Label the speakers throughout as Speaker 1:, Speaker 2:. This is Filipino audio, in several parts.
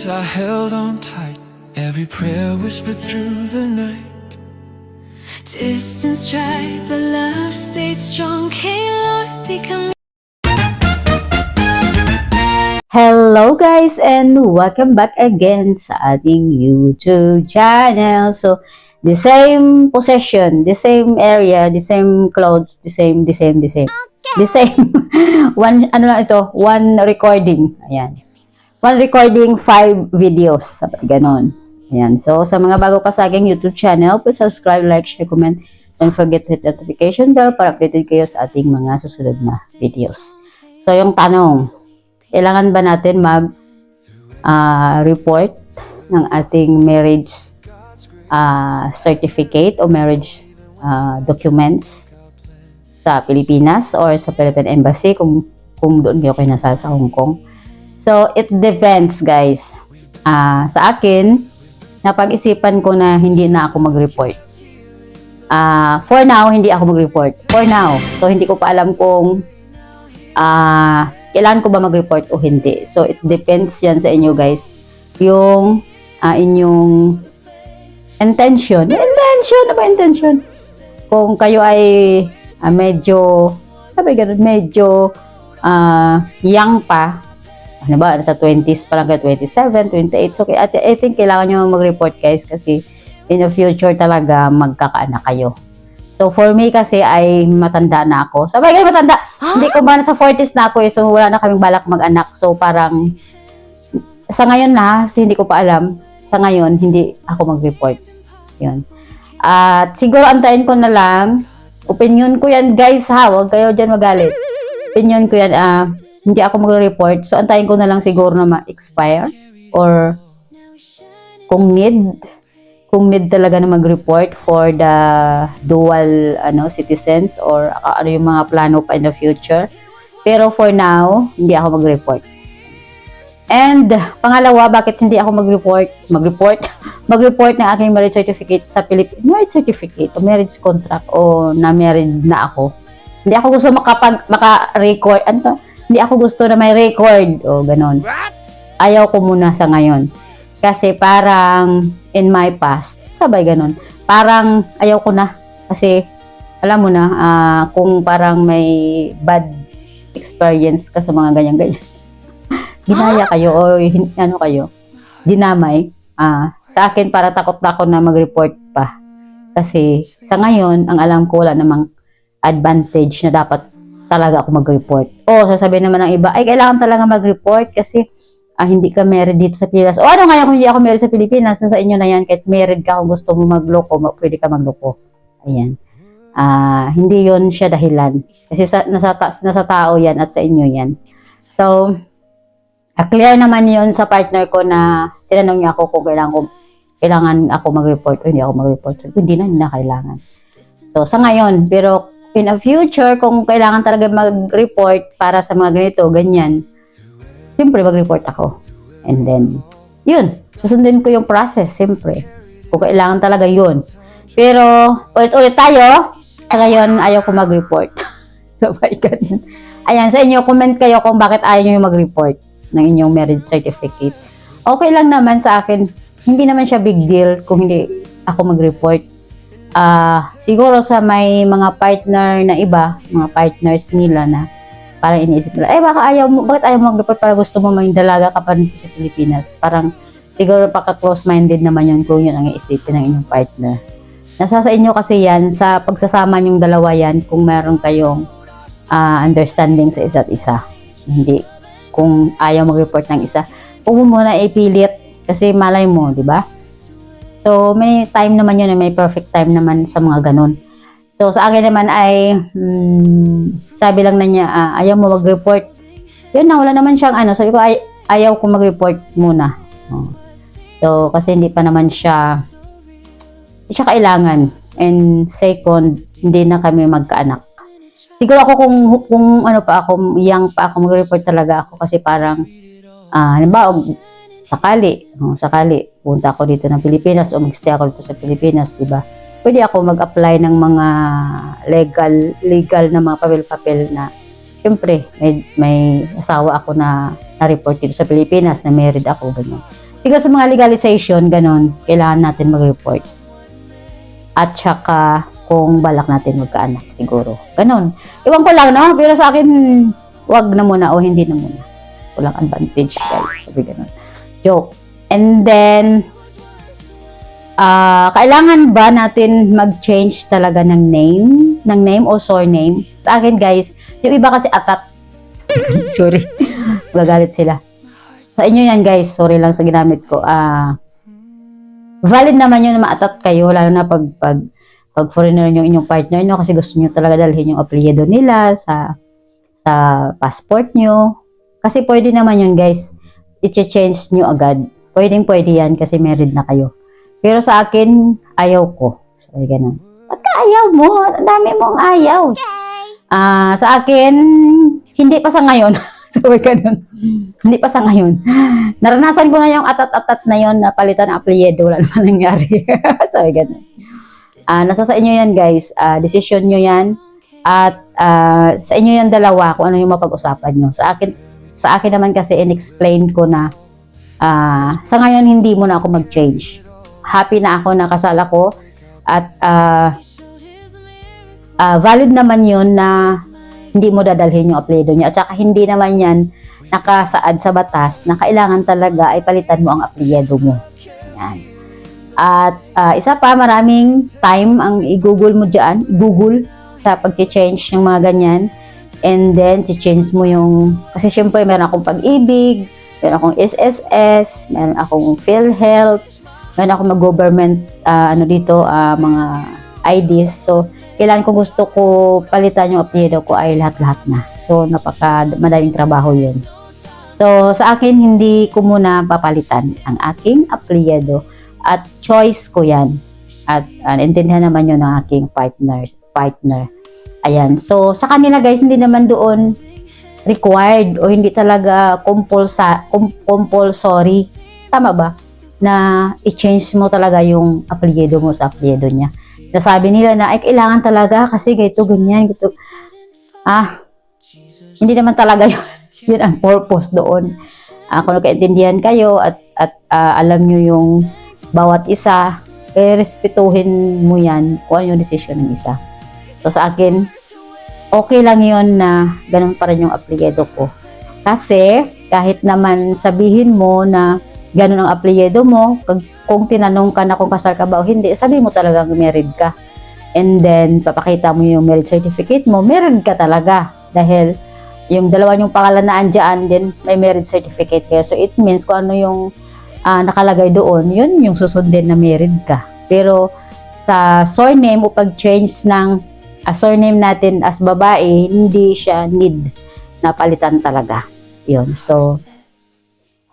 Speaker 1: days I held on tight, every prayer whispered through the night.
Speaker 2: Distance tried, but love stayed strong. Hey Lord, di kami.
Speaker 3: Hello guys and welcome back again sa ating YouTube channel. So, the same possession, the same area, the same clothes, the same. The same. One, ano lang ito, one recording. Ayan. One recording, 5 videos. Ganon. Ayan. So, sa mga bago pa sa aking YouTube channel, please subscribe, like, share, comment. Don't forget to hit the notification bell para updated kayo sa ating mga susunod na videos. So, yung tanong, kailangan ba natin report ng ating marriage certificate o marriage documents sa Pilipinas or sa Philippine Embassy kung doon kayo kinasal sa Hong Kong? So, it depends, guys. Sa akin, napag-isipan ko na hindi na ako mag-report. For now, hindi ako mag-report. For now. So, hindi ko pa alam kung kailangan ko ba mag-report o hindi. So, it depends yan sa inyo, guys. Yung inyong intention. Intention? Kung kayo ay medyo, medyo young pa, ano ba, nasa 20s pa lang kayo, 27, 28. So, I think kailangan nyo mag-report, guys, kasi in the future talaga magkakaanak kayo. So, for me kasi ay matanda na ako. Sabay kayo matanda. Hindi ko ba nasa 40s na ako eh. So, wala na kaming balak mag-anak. So, parang sa ngayon na, kasi hindi ko pa alam, sa ngayon, hindi ako mag-report. Yun. At siguro antayin ko na lang, opinion ko yan guys ha, huwag kayo dyan magalit. Opinion ko yan, hindi ako mag-report. So, antayin ko na lang siguro na ma-expire or kung need talaga na mag-report for the dual citizens or yung mga plano pa in the future. Pero for now, hindi ako mag-report. And pangalawa, bakit hindi ako mag-report ng aking marriage certificate sa Philippines? Marriage certificate o marriage contract o na-married na ako. Hindi ako gusto maka-record. Hindi ako gusto na may record o ganon. Ayaw ko muna sa ngayon. Kasi parang in my past, sabay ganun. Parang ayaw ko na. Kasi alam mo na, kung parang may bad experience ka sa mga ganyan-ganyan. Ginaya kayo o dinamay. Sa akin, para takot na ako na mag-report pa. Kasi sa ngayon, ang alam ko wala namang advantage na dapat talaga ako mag-report. O, sasabihin naman ng iba, ay kailangan talaga mag-report kasi hindi ka married dito sa Pilipinas. O ano kaya kung hindi ako married sa Pilipinas? Sa inyo na yan, kahit married ka, kung gusto mo magloko, pwede ka magloko. Ayan. Hindi yon siya dahilan. Kasi nasa tao yan at sa inyo yan. So, clear naman yon sa partner ko na tinanong niya ako kung kailangan ako mag-report o hindi ako mag-report. So, hindi na kailangan. So, sa ngayon, pero in the future, kung kailangan talaga mag-report para sa mga ganito, ganyan, siyempre mag-report ako. And then, yun. Susundin ko yung process, siyempre. Kung kailangan talaga yun. Pero, ulit tayo. Sa ngayon, ayaw ko mag-report. So, ganun. Ayan, sa inyo, comment kayo kung bakit ayaw nyo mag-report ng inyong marriage certificate. Okay lang naman sa akin. Hindi naman siya big deal kung hindi ako mag-report. Siguro sa may mga partner na iba, mga partners nila na parang iniisip nila, bakit ayaw mo mag-report para gusto mo maging dalaga ka pa rin sa Pilipinas? Parang siguro paka-close-minded naman yun kung yun ang iisipin ng inyong partner. Nasa sa inyo kasi yan, sa pagsasama yung dalawa yan, kung meron kayong understanding sa isa't isa. Hindi, kung ayaw mag-report ng isa, huwag mo muna ipilit kasi malay mo, di ba? So, may time naman yun, may perfect time naman sa mga ganun. So, sa akin naman ay, sabi lang na niya, ayaw mo mag-report. Yun na, wala naman siyang sabi ko, ayaw ko mag-report muna. So, kasi hindi pa naman siya kailangan. And second, hindi na kami magkaanak. Siguro ako kung young pa ako, mag-report talaga ako kasi parang, halimbawa, sakali, punta ako dito ng Pilipinas o mag-stay ako dito sa Pilipinas, di ba? Pwede ako mag-apply ng mga legal na mga papel-papel na syempre may asawa ako na na-report dito sa Pilipinas na married ako ganyan. siguro sa mga legalization, ganon, kailangan natin mag-report. At saka, kung balak natin magkaanak, siguro. Ganon. Iwan ko lang, no? Pero sa akin, wag na muna o hindi na muna. Walang advantage, guys. Sabi ganon. Joke. And then, kailangan ba natin mag-change talaga ng name? Ng name o surname? Sa akin, guys, yung iba kasi atat. Sorry. Gagalit sila. Sa inyo yan, guys. Sorry lang sa ginamit ko. Valid naman yun na maatat kayo, lalo na pag foreigner yung inyong partner nyo kasi gusto nyo talaga dalhin yung apelyido nila sa passport nyo. Kasi pwede naman yun, guys. I-change nyo agad. Pwede yan kasi married na kayo. Pero sa akin, ayaw ko. So, ganun. Ba't ka ayaw mo? Ang dami mong ayaw. Sa akin, hindi pa sa ngayon. So, ganun. Hindi pa sa ngayon. Naranasan ko na yung atat-atat na yon na palitan ng apelyido. Wala naman nangyari. So, ganun. Nasa sa inyo yan, guys. Decision nyo yan. At sa inyo yan dalawa kung ano yung mapag-usapan nyo. Sa akin naman kasi in-explain ko na sa ngayon hindi mo na ako mag-change. Happy na ako na kasal ako at valid naman yun na hindi mo dadalhin yung apelyido niya at saka hindi naman yan nakasaad sa batas na kailangan talaga ay palitan mo ang apelyido mo. Yan. At isa pa, maraming time ang i-google mo dyan, Google sa pag-change ng mga ganyan, and then change mo yung, kasi syempre meron akong Pag-ibig, meron akong SSS, meron akong PhilHealth, meron akong mag-government mga IDs. So, kailan ko gusto ko palitan yung apelyido ko ay lahat-lahat na. So, madaming trabaho yun. So, sa akin, hindi ko muna papalitan ang aking apelyido at choice ko yan. At intindihan naman yun ng aking partner. Ayan. So, sa kanila guys, hindi naman doon required o hindi talaga compulsory. Tama ba? Na i-change mo talaga yung apelyido mo sa apelyido niya. Nasabi nila na ay kailangan talaga kasi ganito, ganyan, ganito. Hindi naman talaga yun. Yun ang purpose doon. Kung nagkaintindihan kayo at alam nyo yung bawat isa, respetuhin mo yan kung ano yung decision ng isa. So sa akin, okay lang yun na ganun pa rin yung apelyido ko. Kasi kahit naman sabihin mo na ganun ang apelyido mo, kung tinanong ka na kung kasal ka ba o hindi, sabi mo talagang married ka. And then, papakita mo yung marriage certificate mo, married ka talaga. Dahil yung dalawa yung pangalan na andyan, then may marriage certificate kayo. So, it means kung ano yung nakalagay doon, yun yung susundin na married ka. Pero, sa surname o pag-change ng surname natin as babae, hindi siya need na palitan talaga. Yun. So,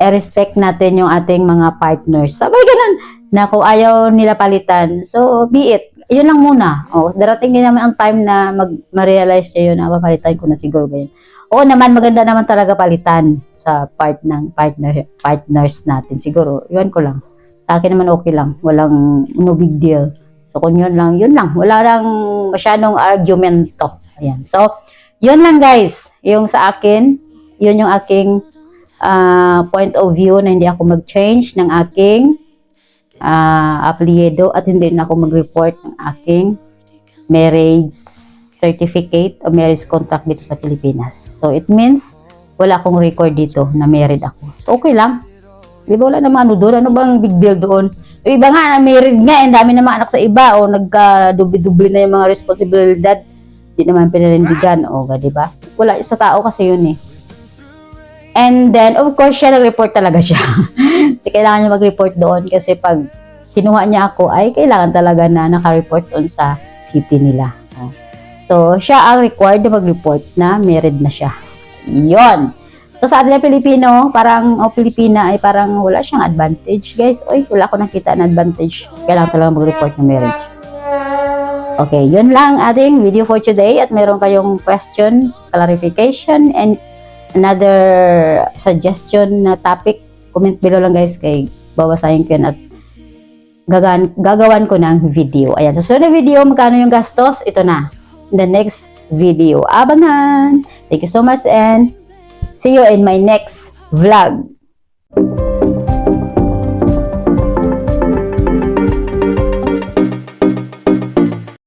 Speaker 3: i-respect natin yung ating mga partners. Sabay ganun, na kung ayaw nila palitan, so be it. Yun lang muna. Darating din naman ang time na ma-realize nyo yun na papalitan ko na siguro ganyan. Oo naman, maganda naman talaga palitan sa part ng partners natin. Siguro, yun ko lang. Sa akin naman okay lang. Walang no big deal. So kung yun lang, yun lang. Wala lang masyadong argumento. Ayan. So, yun lang guys. Yung sa akin, yun yung aking point of view na hindi ako mag-change ng aking apelyido at hindi na ako mag-report ng aking marriage certificate o marriage contract dito sa Pilipinas. So, it means wala akong record dito na married ako. So, okay lang. Di ba wala naman ano doon? Ano bang big deal doon? Yung iba nga, married nga, ang dami naman anak sa iba o nagka-dubli-dubli na yung mga responsibilidad. Hindi naman pinarindigan. O, di ba? Wala, sa tao kasi yun eh. And then, of course, siya nag-report talaga siya. Kailangan niya mag-report doon kasi pag kinuha niya ako, ay kailangan talaga na naka-report doon sa city nila. So, siya ang required na mag-report na married na siya. Yon. So, sa atin na Pilipino, Pilipina ay parang wala siyang advantage, guys. Oy, wala ko nakita na advantage. Kailangan talaga mag-report ng marriage. Okay, yun lang ating video for today. At meron kayong questions, clarification, and another suggestion na topic, comment below lang guys kay babasahin ko yan at gagawan ko ng video. Ayan, sa sunod na video, magkano yung gastos? Ito na. In the next video. Abangan! Thank you so much and see you in my next vlog.